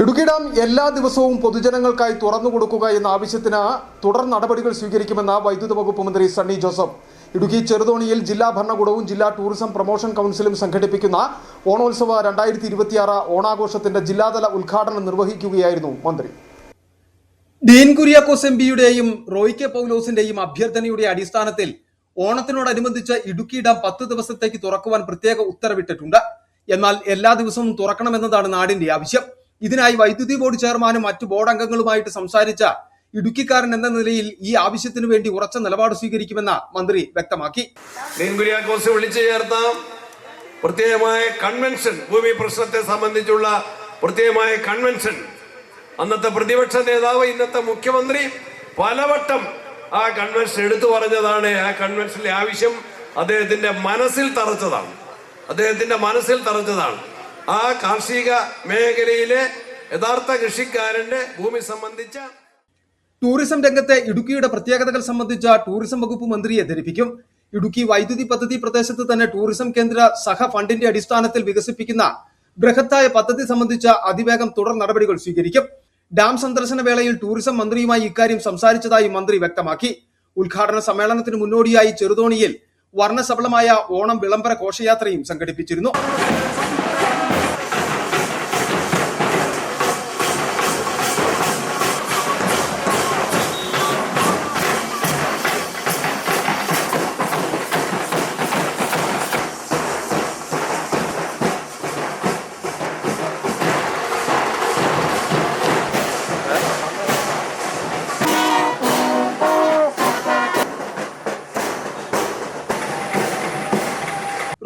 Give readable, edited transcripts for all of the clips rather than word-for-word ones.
Idukki dam എല്ലാ ദിവസവും പൊതുജനങ്ങൾക്കായി തുറന്നു കൊടുക്കുക എന്ന ആവശ്യത്തിന് തുടർ നടപടികൾ സ്വീകരിക്കുമെന്ന് വൈദ്യുത വകുപ്പ് മന്ത്രി സണ്ണി ജോസഫ് ഇടുക്കി ചെറുതോണിയിൽ ജില്ലാ ഭരണകൂടവും ജില്ലാ ടൂറിസം പ്രൊമോഷൻ കൗൺസിലും സംഘടിപ്പിക്കുന്ന ഓണോത്സവ 2026 ഓണാഘോഷത്തിന്റെ ജില്ലാതല ഉദ്ഘാടനം നിർവഹിക്കുകയായിരുന്നു മന്ത്രി. ഡീൻ കുര്യാക്കോസ് എംപിയുടെയും റോയ് കെ പൗലോസിന്റെയും അഭ്യർത്ഥനയുടെ അടിസ്ഥാനത്തിൽ ഓണത്തിനോടനുബന്ധിച്ച് ഇടുക്കി ഡാം 10 ദിവസത്തേക്ക് തുറക്കുവാൻ പ്രത്യേക ഉത്തരവിട്ടിട്ടുണ്ട്. എന്നാൽ എല്ലാ ദിവസവും തുറക്കണമെന്നതാണ് നാടിന്റെ ആവശ്യം. ഇതിനായി വൈദ്യുതി ബോർഡ് ചെയർമാനും മറ്റു ബോർഡ് അംഗങ്ങളുമായിട്ട് സംസാരിച്ച ഇടുക്കിക്കാരൻ എന്ന നിലയിൽ ഈ ആവശ്യത്തിനു വേണ്ടി ഉറച്ച നിലപാട് സ്വീകരിക്കുമെന്ന് മന്ത്രി വ്യക്തമാക്കി. ഡീൻ കുര്യാക്കോസ് വിളിച്ചു ചേർത്ത പ്രത്യേകമായ കൺവെൻഷൻ, ഭൂമി പ്രശ്നത്തെ സംബന്ധിച്ചുള്ള പ്രത്യേകമായ കൺവെൻഷൻ, അന്നത്തെ പ്രതിപക്ഷ നേതാവ് ഇന്നത്തെ മുഖ്യമന്ത്രി പലവട്ടം ആ കൺവെൻഷൻ എടുത്തു പറഞ്ഞതാണ്. ആ കൺവെൻഷനിലെ ആവശ്യം അദ്ദേഹത്തിന്റെ മനസ്സിൽ തറച്ചതാണ്. ആ കാർഷിക മേഖലയിലെ യഥാർത്ഥ കൃഷിക്കാരന്റെ ഭൂമി സംബന്ധിച്ച ടൂറിസം രംഗത്തെ ഇടുക്കിയുടെ പ്രത്യേകതകൾ സംബന്ധിച്ച ടൂറിസം വകുപ്പ് മന്ത്രിയെ ധരിപ്പിക്കും. ഇടുക്കി വൈദ്യുതി പദ്ധതി പ്രദേശത്ത് തന്നെ ടൂറിസം കേന്ദ്ര സഹ ഫണ്ടിന്റെ അടിസ്ഥാനത്തിൽ വികസിപ്പിക്കുന്ന ബൃഹത്തായ പദ്ധതി സംബന്ധിച്ച അതിവേഗം തുടർ നടപടികൾ സ്വീകരിക്കും. ഡാം സന്ദർശന വേളയിൽ ടൂറിസം മന്ത്രിയുമായി ഇക്കാര്യം സംസാരിച്ചതായി മന്ത്രി വ്യക്തമാക്കി. ഉദ്ഘാടന സമ്മേളനത്തിന് മുന്നോടിയായി ചെറുതോണിയിൽ വർണ്ണസബളമായ ഓണം വിളംബര ഘോഷയാത്രയും സംഘടിപ്പിച്ചിരുന്നു.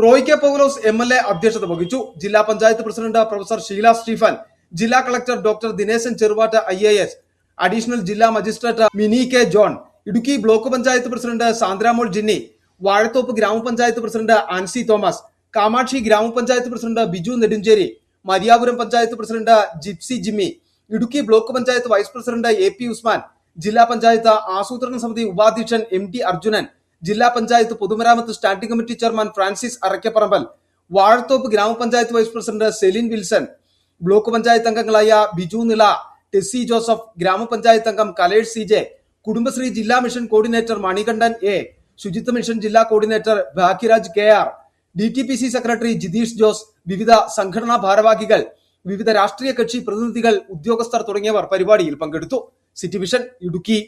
റോയ് കെ പൗലോസ് MLA അധ്യക്ഷത വഹിച്ചു. ജില്ലാ panchayat president professor Sheela Stephen, ജില്ലാ collector doctor Dineshan Cheruvattu IAS, additional ജില്ലാ magistrate Mini K John, Idukki block panchayat president Sandramol Jinny, Vazhathoppu ഗ്രാമപഞ്ചായത്ത് പ്രസിഡന്റ് ആൻസി തോമസ്, കാമാക്ഷി ഗ്രാമപഞ്ചായത്ത് president Biju Nedumcherry, Mariyapuram panchayat president Gypsy Jimmy, Idukki block panchayat vice president AP Usman, ജില്ലാ പഞ്ചായത്ത് ആസൂത്രണ സമിതി ഉപാധ്യക്ഷൻ MT അർജുനൻ, ജില്ലാ പഞ്ചായത്ത് പൊതുമരാമത്ത് standing committee chairman Francis Arakkaparambil, Vazhathoppu ഗ്രാമപഞ്ചായത്ത് vice president Celine Wilson, block panchayat അംഗങ്ങളായ ബിജു നില, ടെസ്സി ജോസഫ്, ഗ്രാമപഞ്ചായത്ത് അംഗം കലേഷ് CJ, കുടുംബശ്രീ ജില്ലാ മിഷൻ കോർഡിനേറ്റർ മണികണ്ഠൻ A, ശുചിത്വ മിഷൻ ജില്ലാ coordinator Bhagyaraj KR, DTPC secretary Jitheesh Jose, വിവിധ സംഘടനാ ഭാരവാഹികൾ, വിവിധ രാഷ്ട്രീയ കക്ഷി പ്രതിനിധികൾ, ഉദ്യോഗസ്ഥർ തുടങ്ങിയവർ പരിപാടിയിൽ പങ്കെടുത്തു. City vision Idukki.